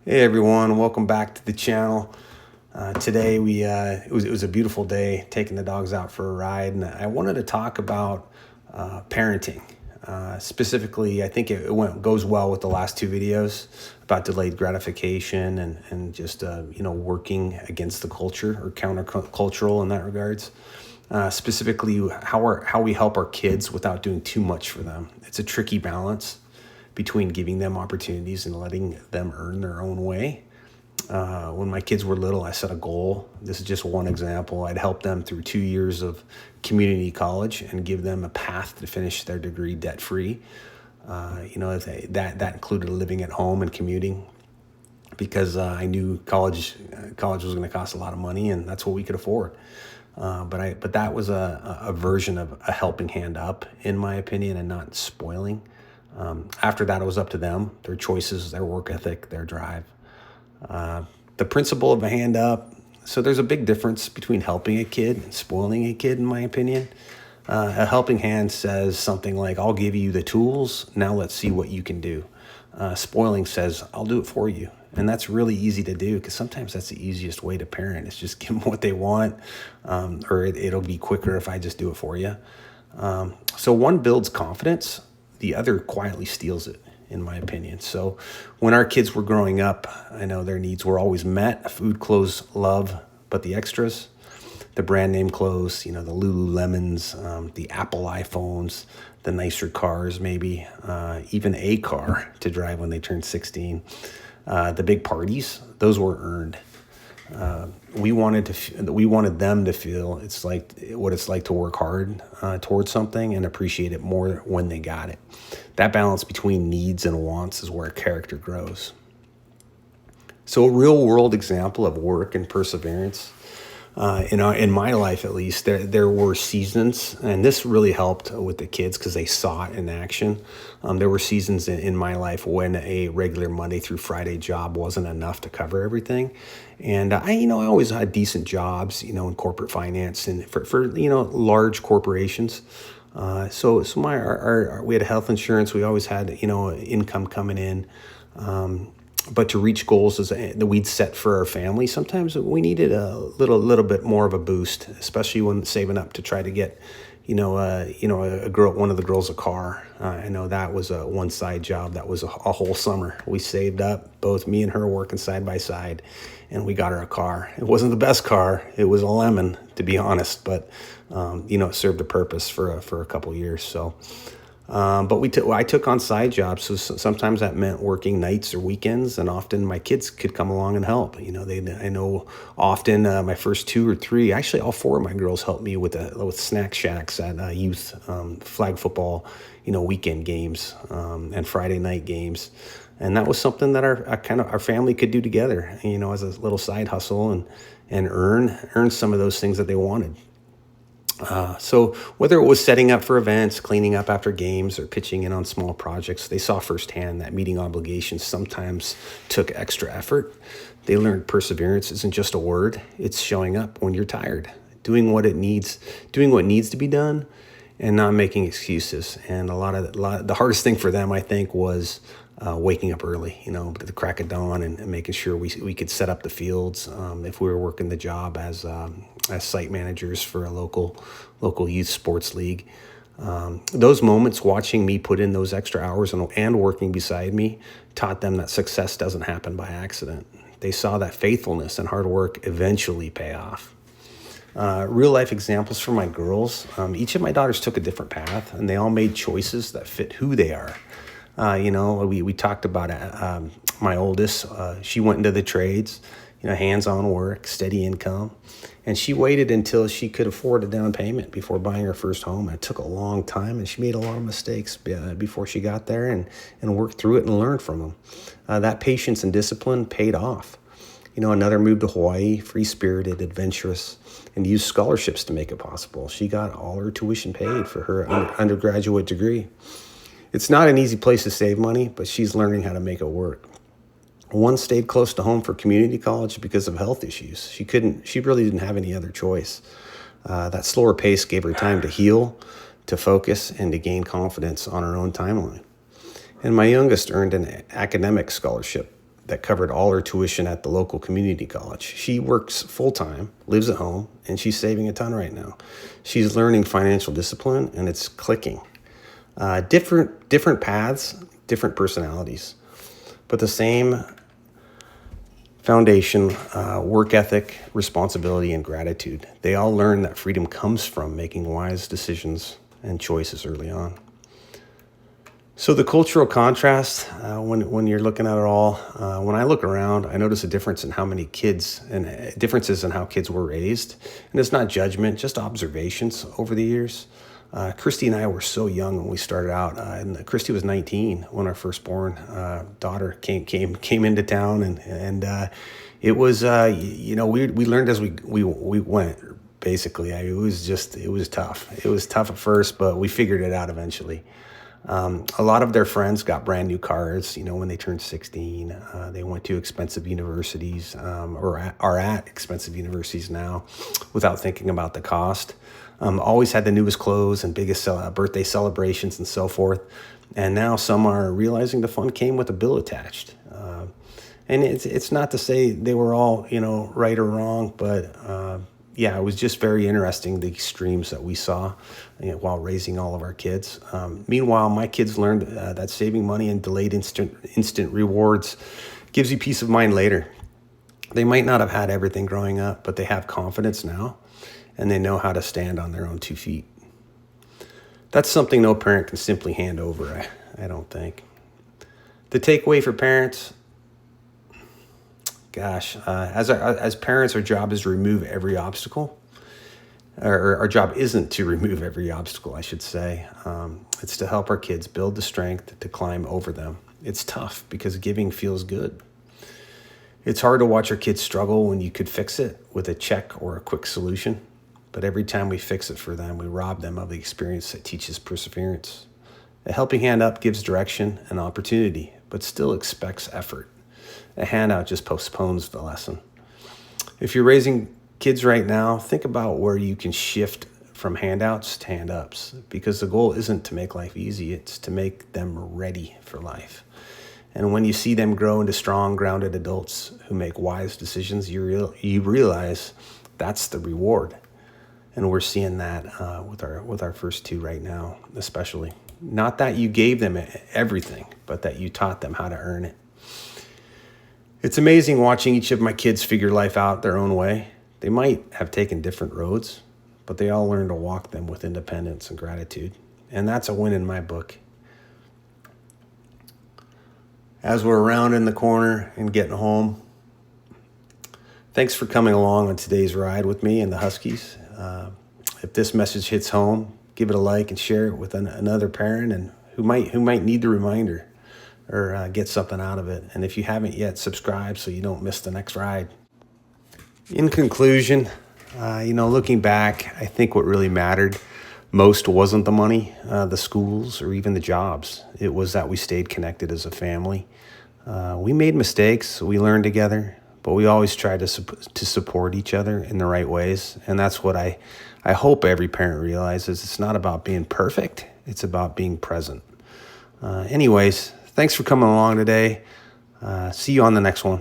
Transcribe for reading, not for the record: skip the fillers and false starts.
Hey everyone, welcome back to the channel. Today it was a beautiful day, taking the dogs out for a ride, and I wanted to talk about parenting. Specifically, I think goes well with the last two videos about delayed gratification and just working against the culture or countercultural in that regards. Specifically, how we help our kids without doing too much for them. It's a tricky balance between giving them opportunities and letting them earn their own way. When my kids were little, I set a goal. This is just one example. I'd help them through 2 years of community college and give them a path to finish their degree debt-free. That included living at home and commuting, because I knew college was going to cost a lot of money, and that's what we could afford. But that was a version of a helping hand up, in my opinion, and not spoiling. After that, it was up to them, their choices, their work ethic, their drive. The principle of a hand up. So there's a big difference between helping a kid and spoiling a kid, in my opinion. A helping hand says something like, I'll give you the tools, now let's see what you can do. Spoiling says, I'll do it for you. And that's really easy to do, because sometimes that's the easiest way to parent, is just give them what they want, or it'll be quicker if I just do it for you. So one builds confidence, the other quietly steals it, in my opinion. So when our kids were growing up, I know their needs were always met: food, clothes, love, but the extras, the brand name clothes, the Lululemons, the Apple iPhones, the nicer cars, maybe, even a car to drive when they turned 16. The big parties, those were earned. We wanted them to feel what it's like to work hard towards something and appreciate it more when they got it. That balance between needs and wants is where character grows. So a real world example of work and perseverance, in my life at least, there were seasons, and this really helped with the kids because they saw it in action. There were seasons in my life when a regular Monday through Friday job wasn't enough to cover everything, and I always had decent jobs, in corporate finance and for large corporations. So we had health insurance. We always had income coming in. But to reach goals that we'd set for our family, sometimes we needed a little bit more of a boost, especially when saving up to try to get, one of the girls a car. I know that was a one side job. That was a whole summer. We saved up, both me and her working side by side, and we got her a car. It wasn't the best car. It was a lemon, to be honest, but it served a purpose for a couple years. So. But I took on side jobs, so sometimes that meant working nights or weekends, and often my kids could come along and help. I know often my first two or three, actually all four of my girls helped me with snack shacks at youth flag football, weekend games and Friday night games, and that was something that our family could do together, as a little side hustle and earn some of those things that they wanted. So whether it was setting up for events, cleaning up after games, or pitching in on small projects, they saw firsthand that meeting obligations sometimes took extra effort. They learned perseverance isn't just a word. It's showing up when you're tired, doing what needs to be done, and not making excuses. And the hardest thing for them, I think, was waking up early, at the crack of dawn, and making sure we could set up the fields if we were working the job as site managers for a local youth sports league. Those moments, watching me put in those extra hours and working beside me, taught them that success doesn't happen by accident. They saw that faithfulness and hard work eventually pay off. Real life examples for my girls. Each of my daughters took a different path, and they all made choices that fit who they are. We talked about my oldest. She went into the trades, hands-on work, steady income. And she waited until she could afford a down payment before buying her first home. It took a long time, and she made a lot of mistakes before she got there and worked through it and learned from them. That patience and discipline paid off. Another moved to Hawaii, free-spirited, adventurous, and used scholarships to make it possible. She got all her tuition paid for her undergraduate degree. It's not an easy place to save money, but she's learning how to make it work. One stayed close to home for community college because of health issues. She really didn't have any other choice. That slower pace gave her time to heal, to focus, and to gain confidence on her own timeline. And my youngest earned an academic scholarship that covered all her tuition at the local community college. She works full-time, lives at home, and she's saving a ton right now. She's learning financial discipline, and it's clicking. Different paths, different personalities, but the same foundation, work ethic, responsibility, and gratitude. They all learn that freedom comes from making wise decisions and choices early on. So the cultural contrast, when you're looking at it all, when I look around, I notice a difference in how many kids and differences in how kids were raised. And it's not judgment, just observations over the years. Christy and I were so young when we started out, and Christy was 19 when our firstborn daughter came into town, and it was we learned as we went. Basically, it was tough. It was tough at first, but we figured it out eventually. A lot of their friends got brand new cars, when they turned 16. They went to expensive universities, or are at expensive universities now, without thinking about the cost. Always had the newest clothes and biggest birthday celebrations and so forth. And now some are realizing the fun came with a bill attached. And it's not to say they were all, right or wrong, but it was just very interesting, the extremes that we saw while raising all of our kids. Meanwhile, my kids learned that saving money and delayed instant rewards gives you peace of mind later. They might not have had everything growing up, but they have confidence now, and they know how to stand on their own 2 feet. That's something no parent can simply hand over, I don't think. The takeaway for parents, as parents, our job is to remove every obstacle. Or our job isn't to remove every obstacle, I should say. It's to help our kids build the strength to climb over them. It's tough because giving feels good. It's hard to watch our kids struggle when you could fix it with a check or a quick solution. But every time we fix it for them, we rob them of the experience that teaches perseverance. A helping hand up gives direction and opportunity, but still expects effort. A handout just postpones the lesson. If you're raising kids right now, think about where you can shift from handouts to hand-ups, because the goal isn't to make life easy, it's to make them ready for life. And when you see them grow into strong, grounded adults who make wise decisions, you realize that's the reward. And we're seeing that with our first two right now, especially. Not that you gave them everything, but that you taught them how to earn it. It's amazing watching each of my kids figure life out their own way. They might have taken different roads, but they all learned to walk them with independence and gratitude. And that's a win in my book. As we're rounding the corner and getting home, thanks for coming along on today's ride with me and the Huskies. If this message hits home, give it a like and share it with another parent and who might need the reminder or get something out of it. And if you haven't yet, subscribe so you don't miss the next ride. In conclusion, looking back, I think what really mattered most wasn't the money, the schools, or even the jobs. It was that we stayed connected as a family. We made mistakes, we learned together, but we always tried to support each other in the right ways. And that's what I hope every parent realizes. It's not about being perfect, it's about being present. Anyways, thanks for coming along today. See you on the next one.